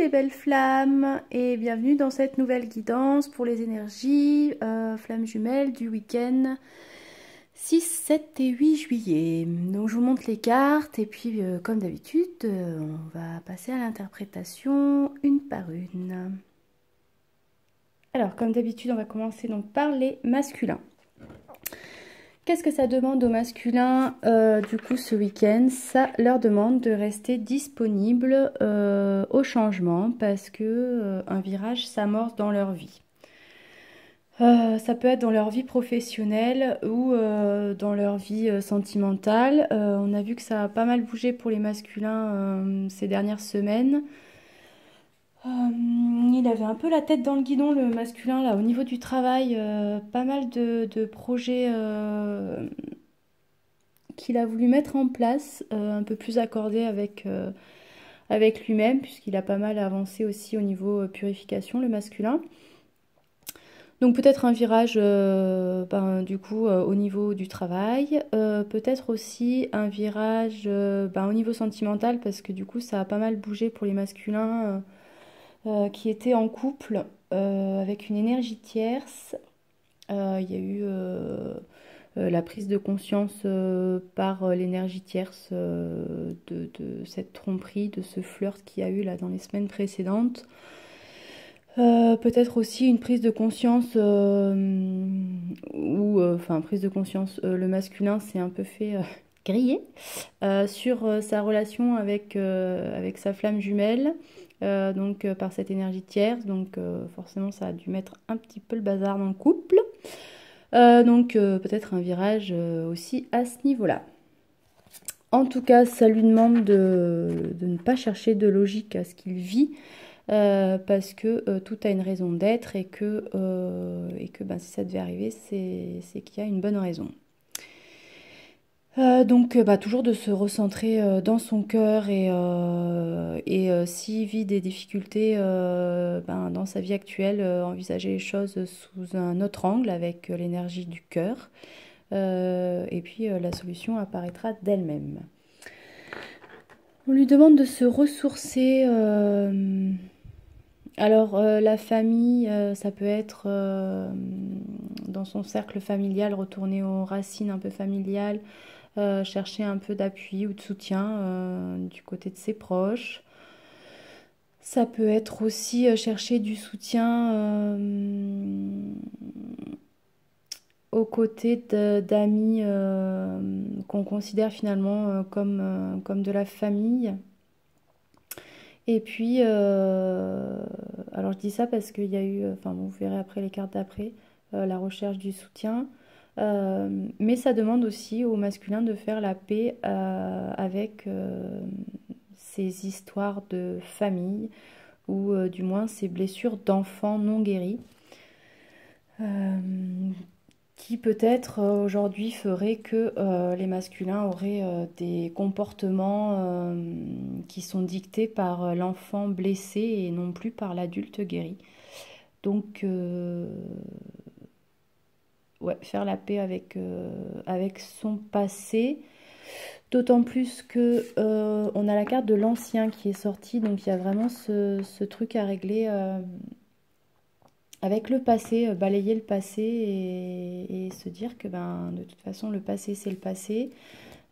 les belles flammes et bienvenue dans cette nouvelle guidance pour les énergies flammes jumelles du week-end 6, 7 et 8 juillet. Donc je vous montre les cartes et puis comme d'habitude on va passer à l'interprétation une par une. Alors comme d'habitude on va commencer donc par les masculins. Qu'est-ce que ça demande aux masculins du coup ce week-end? Ça leur demande de rester disponibles au changement parce que un virage s'amorce dans leur vie. Ça peut être dans leur vie professionnelle ou dans leur vie sentimentale. On a vu que ça a pas mal bougé pour les masculins ces dernières semaines. Il avait un peu la tête dans le guidon, le masculin, là, au niveau du travail. Pas mal de projets qu'il a voulu mettre en place, un peu plus accordé avec lui-même, puisqu'il a pas mal avancé aussi au niveau purification, le masculin. Donc peut-être un virage du coup au niveau du travail, peut-être aussi un virage au niveau sentimental, parce que du coup ça a pas mal bougé pour les masculins qui étaient en couple avec une énergie tierce. Il y a eu la prise de conscience par l'énergie tierce de cette tromperie, de ce flirt qu'il y a eu là dans les semaines précédentes. Peut-être aussi une prise de conscience prise de conscience, le masculin s'est un peu fait griller sur sa relation avec sa flamme jumelle, par cette énergie tierce, donc forcément ça a dû mettre un petit peu le bazar dans le couple. Peut-être un virage aussi à ce niveau-là. En tout cas, ça lui demande de ne pas chercher de logique à ce qu'il vit, parce que tout a une raison d'être et que si ça devait arriver, c'est qu'il y a une bonne raison. Toujours de se recentrer dans son cœur et s'il vit des difficultés dans sa vie actuelle, envisager les choses sous un autre angle avec l'énergie du cœur. Et puis la solution apparaîtra d'elle-même. On lui demande de se ressourcer. La famille, ça peut être dans son cercle familial, retourner aux racines un peu familiales, chercher un peu d'appui ou de soutien du côté de ses proches. Ça peut être aussi chercher du soutien aux côtés d'amis qu'on considère finalement comme de la famille. Et puis, alors je dis ça parce qu'il y a eu, vous verrez après les cartes d'après, la recherche du soutien. Mais ça demande aussi au masculin de faire la paix avec ces histoires de famille ou du moins ces blessures d'enfants non guéries. Qui peut-être aujourd'hui ferait que les masculins auraient des comportements qui sont dictés par l'enfant blessé et non plus par l'adulte guéri. Donc, faire la paix avec son passé. D'autant plus que on a la carte de l'ancien qui est sortie, donc il y a vraiment ce truc à régler avec le passé, balayer le passé et se dire que de toute façon le passé c'est le passé.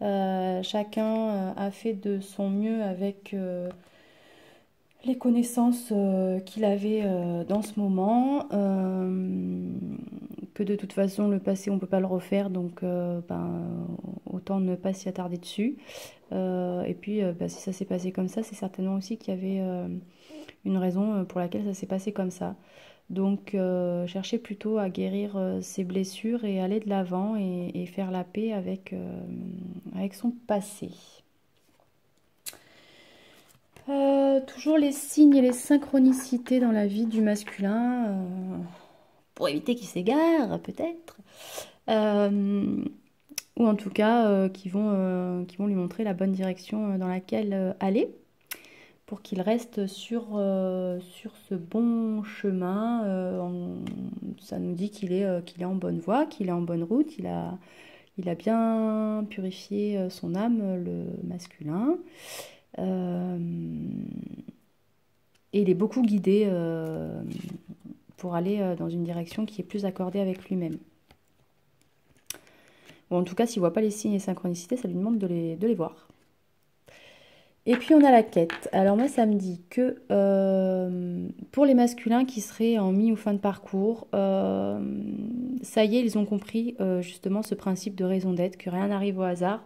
Chacun a fait de son mieux avec les connaissances qu'il avait dans ce moment, que de toute façon le passé on ne peut pas le refaire, donc autant ne pas s'y attarder dessus. Et puis si ça s'est passé comme ça, c'est certainement aussi qu'il y avait une raison pour laquelle ça s'est passé comme ça. Donc chercher plutôt à guérir ses blessures et aller de l'avant et faire la paix avec son passé. Toujours les signes et les synchronicités dans la vie du masculin, pour éviter qu'il s'égare peut-être, ou en tout cas qui vont lui montrer la bonne direction dans laquelle aller, pour qu'il reste sur ce bon chemin. Ça nous dit qu'il est en bonne voie, qu'il est en bonne route, il a bien purifié son âme, le masculin. Et il est beaucoup guidé pour aller dans une direction qui est plus accordée avec lui-même. Ou en tout cas, s'il ne voit pas les signes et synchronicités, ça lui demande de les voir. Et puis on a la quête. Alors moi, ça me dit que pour les masculins qui seraient en mi ou fin de parcours, ça y est, ils ont compris justement ce principe de raison d'être, que rien n'arrive au hasard.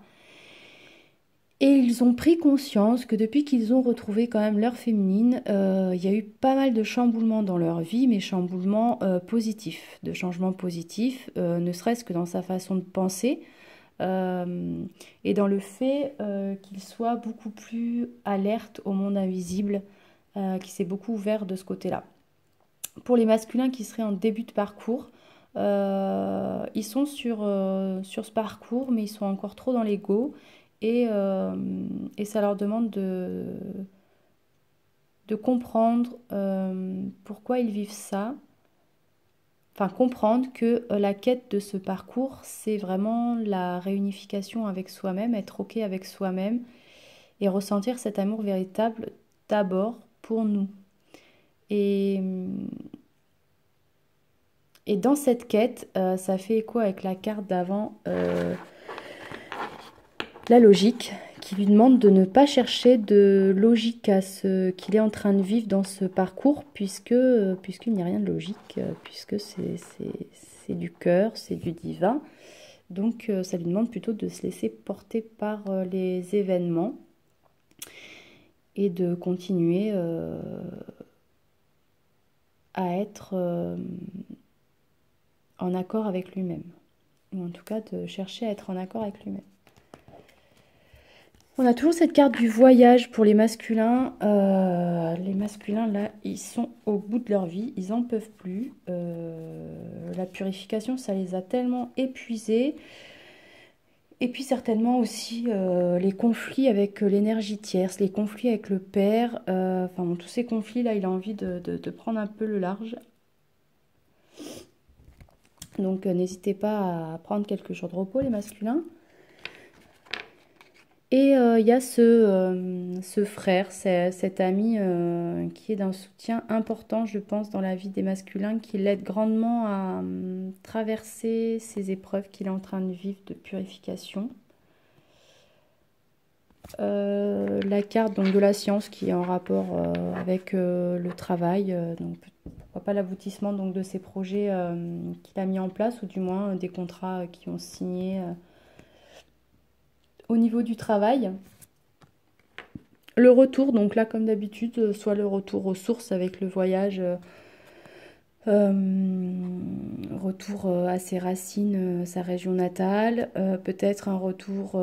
Et ils ont pris conscience que depuis qu'ils ont retrouvé quand même leur féminine, il y a eu pas mal de chamboulements dans leur vie, mais chamboulements positifs, de changements positifs, ne serait-ce que dans sa façon de penser, et dans le fait qu'ils soient beaucoup plus alertes au monde invisible, qui s'est beaucoup ouvert de ce côté-là. Pour les masculins qui seraient en début de parcours, ils sont sur ce parcours, mais ils sont encore trop dans l'ego. Et ça leur demande de comprendre pourquoi ils vivent ça. Enfin, comprendre que la quête de ce parcours, c'est vraiment la réunification avec soi-même, être OK avec soi-même et ressentir cet amour véritable d'abord pour nous. Et dans cette quête, ça fait écho avec la carte d'avant, la logique, qui lui demande de ne pas chercher de logique à ce qu'il est en train de vivre dans ce parcours, puisqu'il n'y a rien de logique, puisque c'est du cœur, c'est du divin. Donc ça lui demande plutôt de se laisser porter par les événements et de continuer à être en accord avec lui-même. Ou en tout cas de chercher à être en accord avec lui-même. On a toujours cette carte du voyage pour les masculins. Les masculins, là, ils sont au bout de leur vie. Ils n'en peuvent plus. La purification, ça les a tellement épuisés. Et puis certainement aussi les conflits avec l'énergie tierce, les conflits avec le père. Enfin, bon, tous ces conflits-là, il a envie de prendre un peu le large. Donc, n'hésitez pas à prendre quelques jours de repos, les masculins. Et il y a ce frère, cet ami qui est d'un soutien important, je pense, dans la vie des masculins, qui l'aide grandement à traverser ces épreuves qu'il est en train de vivre de purification. La carte donc, de la science qui est en rapport avec le travail, donc pourquoi pas l'aboutissement donc, de ces projets qu'il a mis en place, ou du moins des contrats qui ont signé au niveau du travail. Le retour, donc là comme d'habitude, soit le retour aux sources avec le voyage, retour à ses racines, sa région natale, peut-être un retour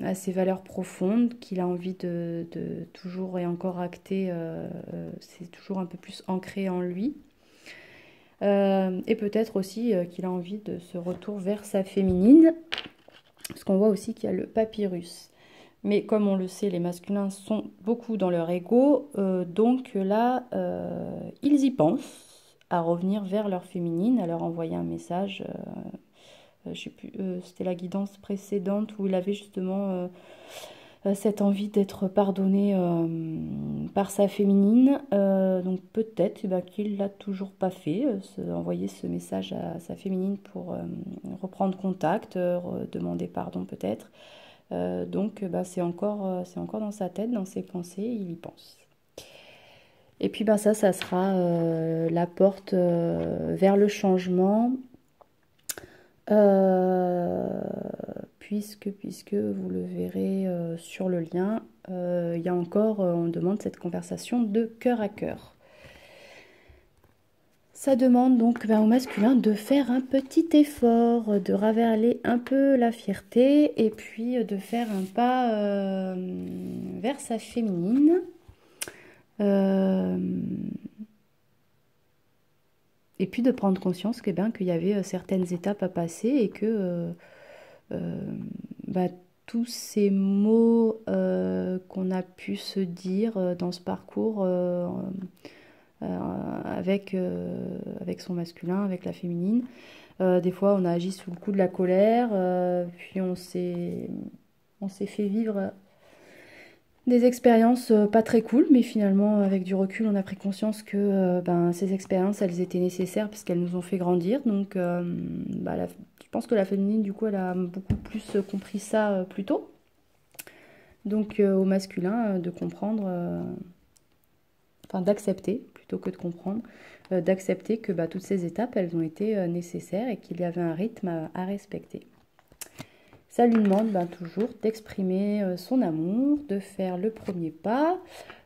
à ses valeurs profondes qu'il a envie de toujours et encore acter, c'est toujours un peu plus ancré en lui. Et peut-être aussi qu'il a envie de ce retour vers sa féminine, parce qu'on voit aussi qu'il y a le papyrus. Mais comme on le sait, les masculins sont beaucoup dans leur ego, donc là, ils y pensent à revenir vers leur féminine, à leur envoyer un message. Je sais plus, c'était la guidance précédente où il avait justement cette envie d'être pardonné par sa féminine. Donc peut-être qu'il l'a toujours pas fait, envoyer ce message à sa féminine pour reprendre contact, demander pardon peut-être. Donc c'est encore dans sa tête, dans ses pensées, il y pense. Et puis ça sera la porte vers le changement, puisque vous le verrez sur le lien, il y a encore, on demande cette conversation de cœur à cœur. Ça demande donc au masculin de faire un petit effort, de ravaler un peu la fierté et puis de faire un pas vers sa féminine. Et puis de prendre conscience qu'il y avait certaines étapes à passer et que tous ces mots qu'on a pu se dire dans ce parcours avec son masculin, avec la féminine. Des fois, on a agi sous le coup de la colère, puis on s'est fait vivre Des expériences pas très cool, mais finalement, avec du recul, on a pris conscience que ces expériences, elles étaient nécessaires parce qu'elles nous ont fait grandir. Donc, je pense que la féminine, du coup, elle a beaucoup plus compris ça plus tôt. Donc, au masculin, de comprendre, enfin d'accepter, plutôt que de comprendre, d'accepter que toutes ces étapes, elles ont été nécessaires et qu'il y avait un rythme à respecter. Ça lui demande toujours d'exprimer son amour, de faire le premier pas,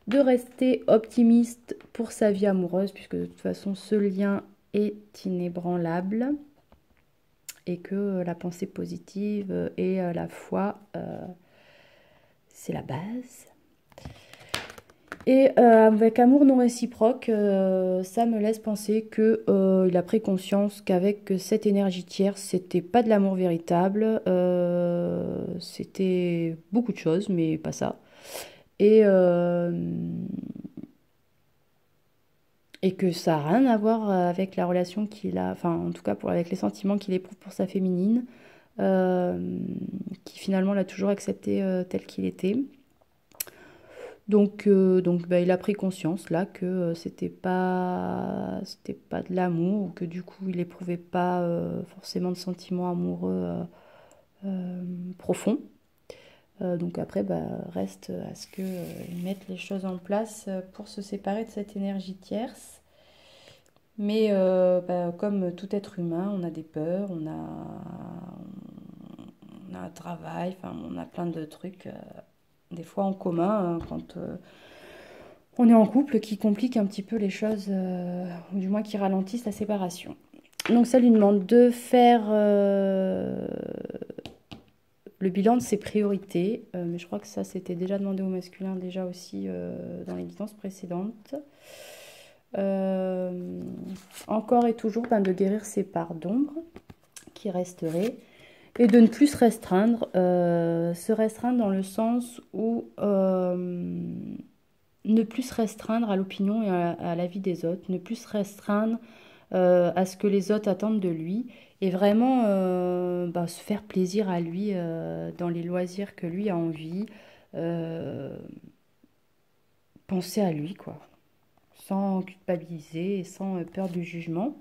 de rester optimiste pour sa vie amoureuse, puisque de toute façon ce lien est inébranlable et que la pensée positive et la foi, c'est la base. Et avec amour non réciproque, ça me laisse penser qu'il a pris conscience qu'avec cette énergie tierce, c'était pas de l'amour véritable, c'était beaucoup de choses, mais pas ça. Et, euh, et que ça n'a rien à voir avec la relation qu'il a, enfin en tout cas avec les sentiments qu'il éprouve pour sa féminine, euh, qui finalement l'a toujours accepté tel qu'il était. Donc, il a pris conscience là que c'était pas de l'amour ou que du coup il éprouvait pas forcément de sentiments amoureux profonds. Donc après, reste à ce qu'ils mettent les choses en place pour se séparer de cette énergie tierce. Mais comme tout être humain, on a des peurs, on a un travail, enfin, on a plein de trucs, des fois en commun, quand on est en couple, qui compliquent un petit peu les choses, ou du moins qui ralentissent la séparation. Donc ça lui demande de faire le bilan de ses priorités, mais je crois que ça c'était déjà demandé au masculin déjà aussi dans les guidances précédentes. Encore et toujours de guérir ses parts d'ombre qui resteraient et de ne plus se restreindre dans le sens où ne plus se restreindre à l'opinion et à l'avis des autres, ne plus se restreindre à ce que les autres attendent de lui et vraiment se faire plaisir à lui dans les loisirs que lui a envie, penser à lui quoi, sans culpabiliser et sans peur du jugement.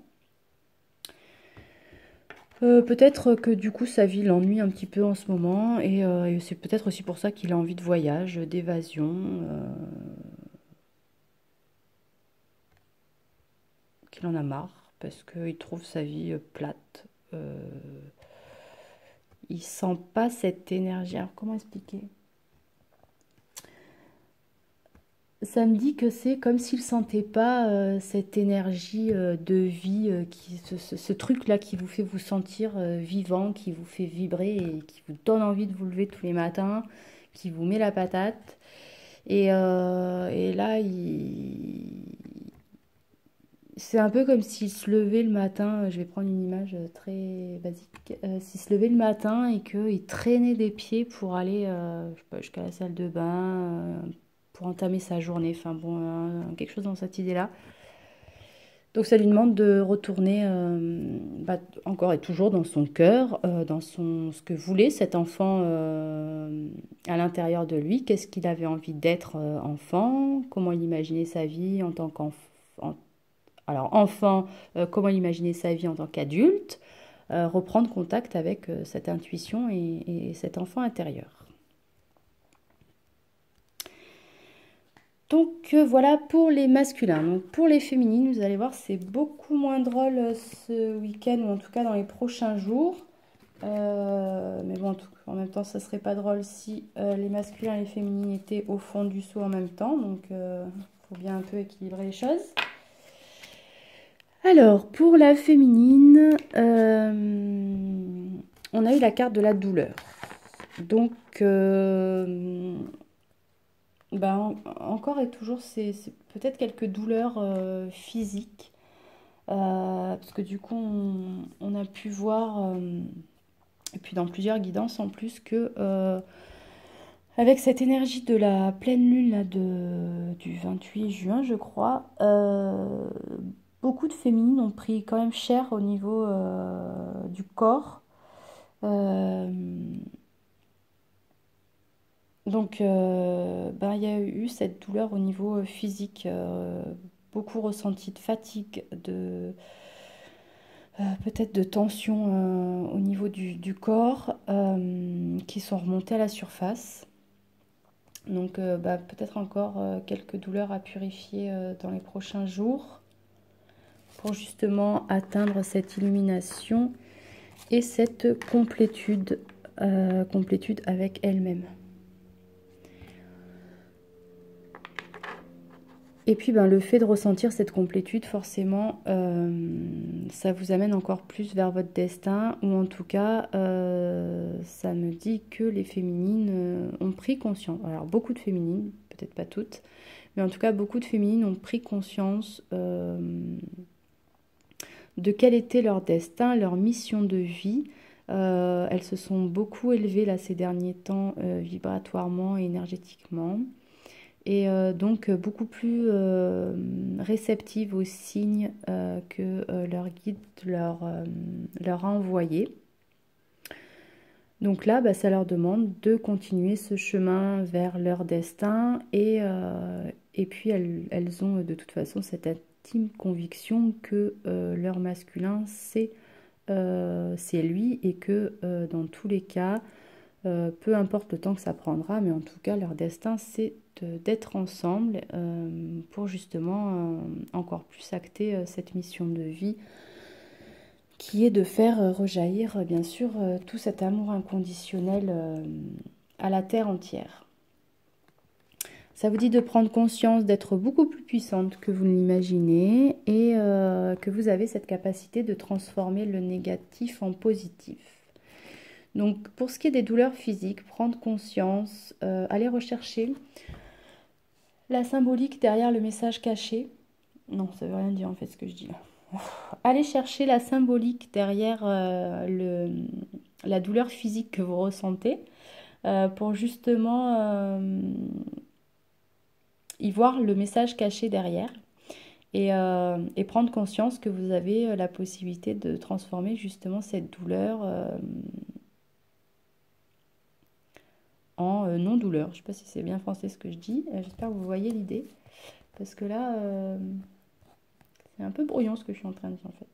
Peut-être que du coup sa vie l'ennuie un petit peu en ce moment et c'est peut-être aussi pour ça qu'il a envie de voyage, d'évasion, qu'il en a marre parce qu'il trouve sa vie plate. Il sent pas cette énergie. Alors comment expliquer? Ça me dit que c'est comme s'il sentait pas cette énergie de vie, ce truc-là qui vous fait vous sentir vivant, qui vous fait vibrer et qui vous donne envie de vous lever tous les matins, qui vous met la patate. Et là, c'est un peu comme s'il se levait le matin, je vais prendre une image très basique, s'il se levait le matin et qu'il traînait des pieds pour aller je sais pas, jusqu'à la salle de bain, pour entamer sa journée, enfin bon, quelque chose dans cette idée-là. Donc ça lui demande de retourner encore et toujours dans son cœur, dans ce que voulait cet enfant à l'intérieur de lui, qu'est-ce qu'il avait envie d'être enfant, comment il imaginait sa vie en tant qu'enfant. Alors enfant, comment il imaginait sa vie en tant qu'adulte, reprendre contact avec cette intuition et cet enfant intérieur. Donc voilà pour les masculins. Donc pour les féminines, vous allez voir, c'est beaucoup moins drôle ce week-end, ou en tout cas dans les prochains jours. Mais bon, en même temps, ça serait pas drôle si les masculins et les féminines étaient au fond du seau en même temps. Donc faut bien un peu équilibrer les choses. Alors, pour la féminine, on a eu la carte de la douleur. Donc, encore et toujours, c'est peut-être quelques douleurs physiques. Parce que du coup, on a pu voir, et puis dans plusieurs guidances en plus, que avec cette énergie de la pleine lune là, du 28 juin, je crois, beaucoup de féminines ont pris quand même cher au niveau du corps. Donc, il y a eu cette douleur au niveau physique, beaucoup ressenti de fatigue, peut-être de tension au niveau du corps, qui sont remontées à la surface. Donc, peut-être encore quelques douleurs à purifier dans les prochains jours pour justement atteindre cette illumination et cette complétude avec elle-même. Et puis le fait de ressentir cette complétude, forcément, ça vous amène encore plus vers votre destin, ou en tout cas, ça me dit que les féminines ont pris conscience. Alors beaucoup de féminines, peut-être pas toutes, mais en tout cas beaucoup de féminines ont pris conscience de quel était leur destin, leur mission de vie. Elles se sont beaucoup élevées là ces derniers temps, vibratoirement et énergétiquement. Et donc beaucoup plus réceptive aux signes que leur guide leur a envoyés. Donc là, ça leur demande de continuer ce chemin vers leur destin et puis elles ont de toute façon cette intime conviction que leur masculin c'est lui et que dans tous les cas, peu importe le temps que ça prendra, mais en tout cas leur destin c'est d'être ensemble pour justement encore plus acter cette mission de vie qui est de faire rejaillir bien sûr tout cet amour inconditionnel à la terre entière. Ça vous dit de prendre conscience d'être beaucoup plus puissante que vous ne l'imaginez et que vous avez cette capacité de transformer le négatif en positif. Donc pour ce qui est des douleurs physiques, prendre conscience, aller rechercher la symbolique derrière le message caché. Non, ça veut rien dire en fait ce que je dis là. Allez chercher la symbolique derrière la douleur physique que vous ressentez pour justement y voir le message caché derrière et prendre conscience que vous avez la possibilité de transformer justement cette douleur en non-douleur. Je ne sais pas si c'est bien français ce que je dis. J'espère que vous voyez l'idée. Parce que là, c'est un peu brouillon ce que je suis en train de dire en fait.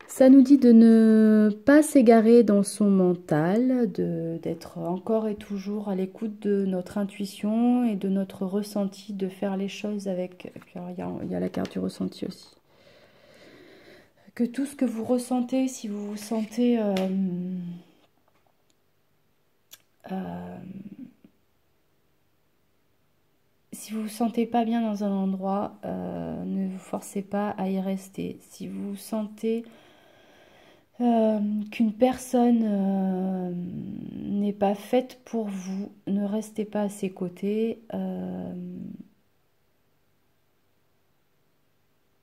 Ça nous dit de ne pas s'égarer dans son mental, d'être encore et toujours à l'écoute de notre intuition et de notre ressenti, de faire les choses avec... Il y a la carte du ressenti aussi. Que tout ce que vous ressentez, si vous vous sentez... si vous vous sentez pas bien dans un endroit, ne vous forcez pas à y rester. Si vous sentez qu'une personne n'est pas faite pour vous, ne restez pas à ses côtés.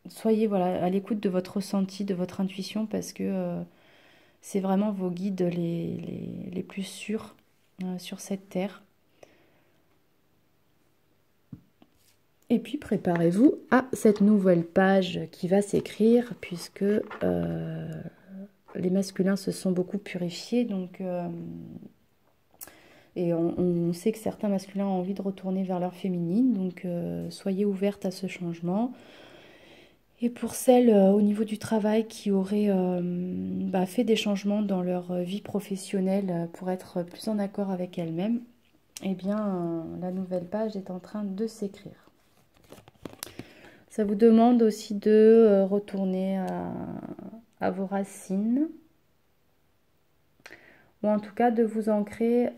Soyez à l'écoute de votre ressenti, de votre intuition, parce que c'est vraiment vos guides les plus sûrs sur cette terre. Et puis préparez-vous à cette nouvelle page qui va s'écrire, puisque les masculins se sont beaucoup purifiés, donc et on sait que certains masculins ont envie de retourner vers leur féminine, donc soyez ouvertes à ce changement. Et pour celles au niveau du travail qui auraient fait des changements dans leur vie professionnelle pour être plus en accord avec elles-mêmes, eh bien la nouvelle page est en train de s'écrire. Ça vous demande aussi de retourner à vos racines, ou en tout cas de vous ancrer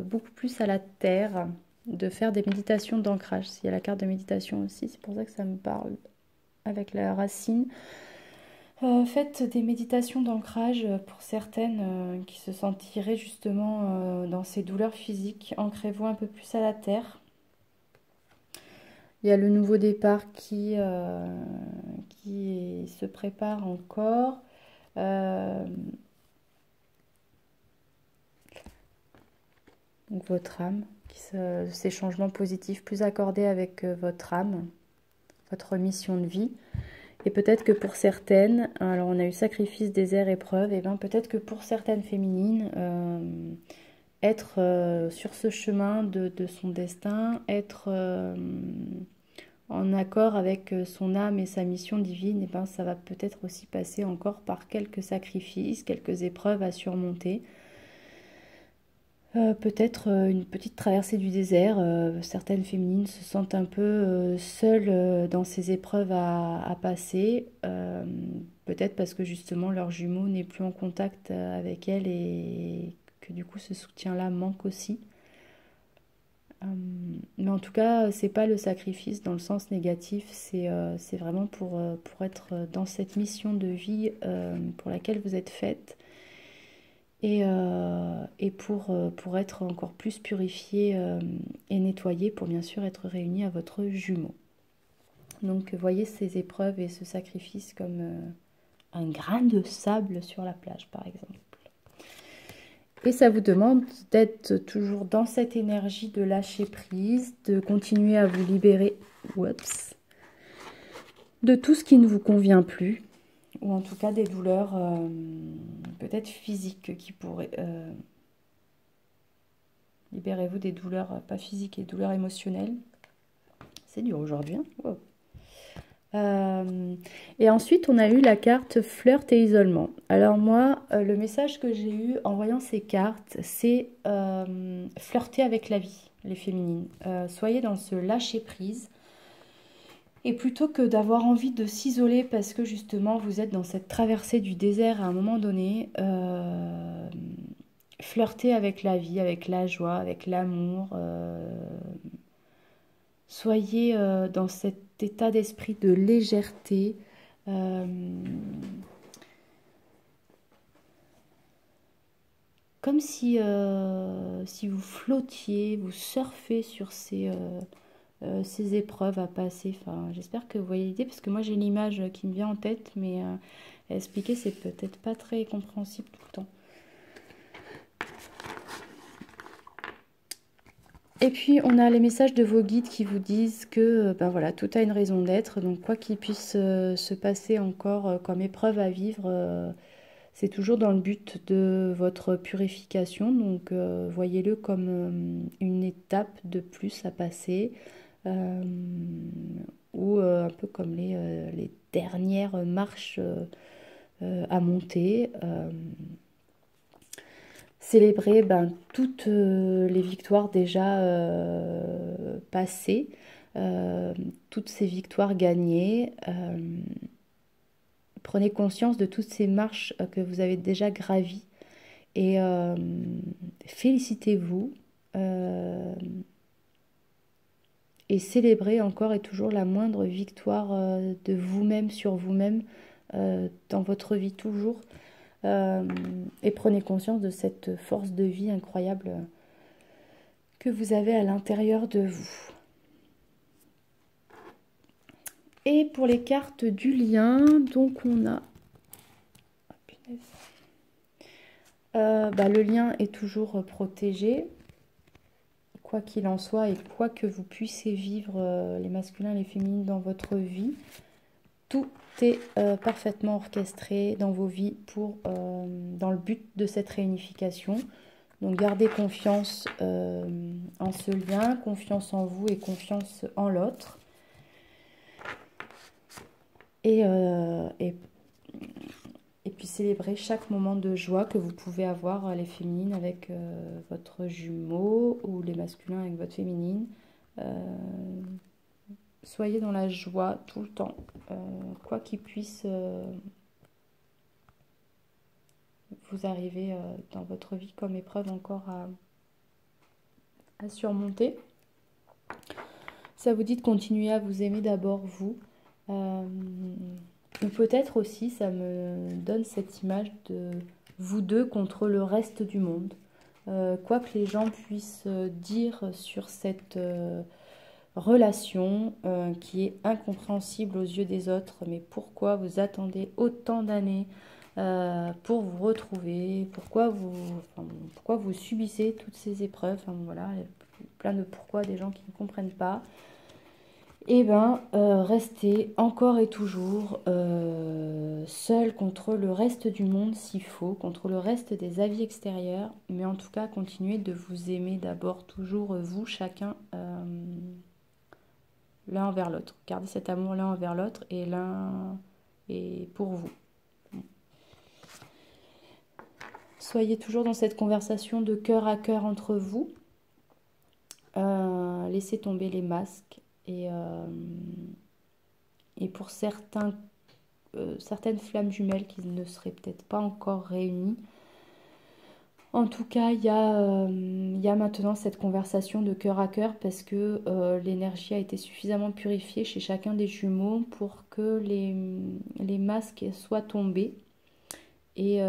beaucoup plus à la terre, de faire des méditations d'ancrage. S'il y a la carte de méditation aussi, c'est pour ça que ça me parle avec la racine. Faites des méditations d'ancrage pour certaines qui se sentiraient justement dans ces douleurs physiques. Ancrez-vous un peu plus à la terre. Il y a le nouveau départ qui se prépare encore. Donc votre âme, ces changements positifs plus accordés avec votre âme, votre mission de vie. Et peut-être que pour certaines, alors on a eu sacrifice, désert, épreuve, et bien peut-être que pour certaines féminines, être sur ce chemin de son destin, être en accord avec son âme et sa mission divine, et ben ça va peut-être aussi passer encore par quelques sacrifices, quelques épreuves à surmonter. Peut-être une petite traversée du désert. Certaines féminines se sentent un peu seules dans ces épreuves à passer. Peut-être parce que justement leur jumeau n'est plus en contact avec elles et que du coup ce soutien-là manque aussi. Mais en tout cas, c'est pas le sacrifice dans le sens négatif, c'est vraiment pour être dans cette mission de vie pour laquelle vous êtes faite et pour être encore plus purifié et nettoyé pour bien sûr être réuni à votre jumeau. Donc voyez ces épreuves et ce sacrifice comme un grain de sable sur la plage par exemple. Et ça vous demande d'être toujours dans cette énergie de lâcher prise, de continuer à vous libérer de tout ce qui ne vous convient plus, ou en tout cas des douleurs peut-être physiques qui pourraient... libérez-vous des douleurs, pas physiques, et douleurs émotionnelles. C'est dur aujourd'hui. Hein, wow. Et ensuite, on a eu la carte flirt et isolement. Alors moi, le message que j'ai eu en voyant ces cartes, c'est flirter avec la vie, les féminines. Soyez dans ce lâcher-prise. Et plutôt que d'avoir envie de s'isoler parce que justement, vous êtes dans cette traversée du désert à un moment donné, flirtez avec la vie, avec la joie, avec l'amour. Soyez dans cet état d'esprit de légèreté. Comme si vous flottiez, vous surfez sur ces épreuves à passer. Enfin, j'espère que vous voyez l'idée, parce que moi j'ai l'image qui me vient en tête, mais expliquer c'est peut-être pas très compréhensible tout le temps. Et puis on a les messages de vos guides qui vous disent que ben voilà, tout a une raison d'être, donc quoi qu'il puisse se passer encore comme épreuve à vivre, c'est toujours dans le but de votre purification, donc voyez-le comme une étape de plus à passer, ou un peu comme les dernières marches à monter. Célébrer toutes les victoires déjà passées, toutes ces victoires gagnées. Prenez conscience de toutes ces marches que vous avez déjà gravies et félicitez-vous et célébrez encore et toujours la moindre victoire de vous-même sur vous-même dans votre vie toujours. Et prenez conscience de cette force de vie incroyable que vous avez à l'intérieur de vous. Et pour les cartes du lien, donc on a... le lien est toujours protégé, quoi qu'il en soit, et quoi que vous puissiez vivre, les masculins et les féminines dans votre vie, tout est parfaitement orchestré dans vos vies dans le but de cette réunification. Donc gardez confiance en ce lien, confiance en vous et confiance en l'autre. Et puis célébrez chaque moment de joie que vous pouvez avoir, les féminines avec votre jumeau ou les masculins avec votre féminine. Soyez dans la joie tout le temps, quoi qu'il puisse vous arriver dans votre vie comme épreuve encore à surmonter. Ça vous dit de continuer à vous aimer d'abord vous. Ou peut-être aussi, ça me donne cette image de vous deux contre le reste du monde. Quoi que les gens puissent dire sur cette relation qui est incompréhensible aux yeux des autres, mais pourquoi vous attendez autant d'années pour vous retrouver, pourquoi vous subissez toutes ces épreuves, enfin, voilà, plein de pourquoi des gens qui ne comprennent pas. Et ben, restez encore et toujours seul contre le reste du monde s'il faut, contre le reste des avis extérieurs, mais en tout cas, continuez de vous aimer d'abord toujours vous, chacun, l'un envers l'autre. Gardez cet amour l'un envers l'autre et l'un et pour vous. Soyez toujours dans cette conversation de cœur à cœur entre vous. Laissez tomber les masques et pour certaines flammes jumelles qui ne seraient peut-être pas encore réunies. En tout cas, il y a maintenant cette conversation de cœur à cœur parce que l'énergie a été suffisamment purifiée chez chacun des jumeaux pour que les masques soient tombés et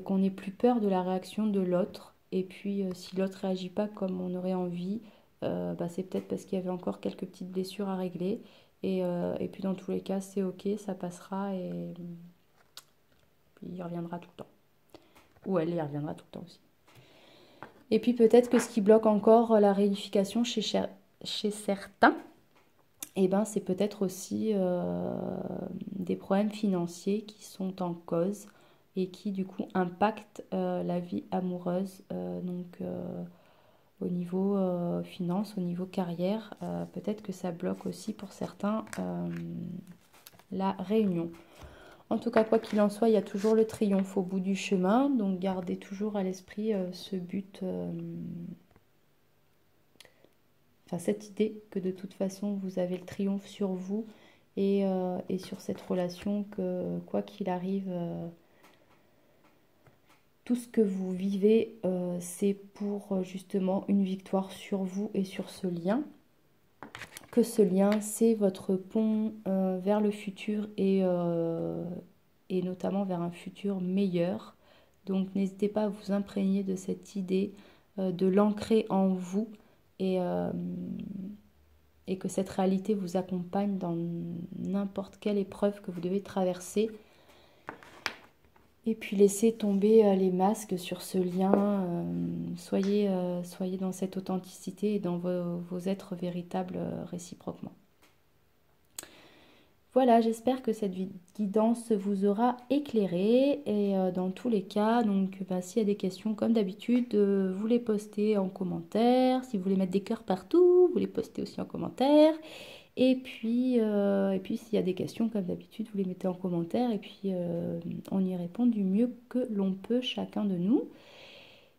qu'on n'ait plus peur de la réaction de l'autre. Et puis, si l'autre ne réagit pas comme on aurait envie, c'est peut-être parce qu'il y avait encore quelques petites blessures à régler. Et puis, dans tous les cas, c'est ok, ça passera et puis il reviendra tout le temps. Ou elle y reviendra tout le temps aussi. Et puis peut-être que ce qui bloque encore la réunification chez certains, c'est peut-être aussi des problèmes financiers qui sont en cause et qui du coup impactent la vie amoureuse. Au niveau finance, au niveau carrière, peut-être que ça bloque aussi pour certains la réunion. En tout cas, quoi qu'il en soit, il y a toujours le triomphe au bout du chemin. Donc, gardez toujours à l'esprit ce but, cette idée que de toute façon, vous avez le triomphe sur vous et sur cette relation que, quoi qu'il arrive, tout ce que vous vivez, c'est pour justement une victoire sur vous et sur ce lien. Que ce lien, c'est votre pont vers le futur et notamment vers un futur meilleur. Donc n'hésitez pas à vous imprégner de cette idée, de l'ancrer en vous et que cette réalité vous accompagne dans n'importe quelle épreuve que vous devez traverser. Et puis laissez tomber les masques sur ce lien. Soyez dans cette authenticité et dans vos êtres véritables réciproquement. Voilà, j'espère que cette guidance vous aura éclairé et dans tous les cas, donc s'il y a des questions comme d'habitude, vous les postez en commentaire. Si vous voulez mettre des cœurs partout, vous les postez aussi en commentaire. Et puis s'il y a des questions comme d'habitude, vous les mettez en commentaire et puis on y répond du mieux que l'on peut chacun de nous.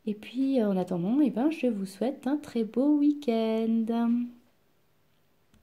Et puis en attendant, je vous souhaite un très beau week-end.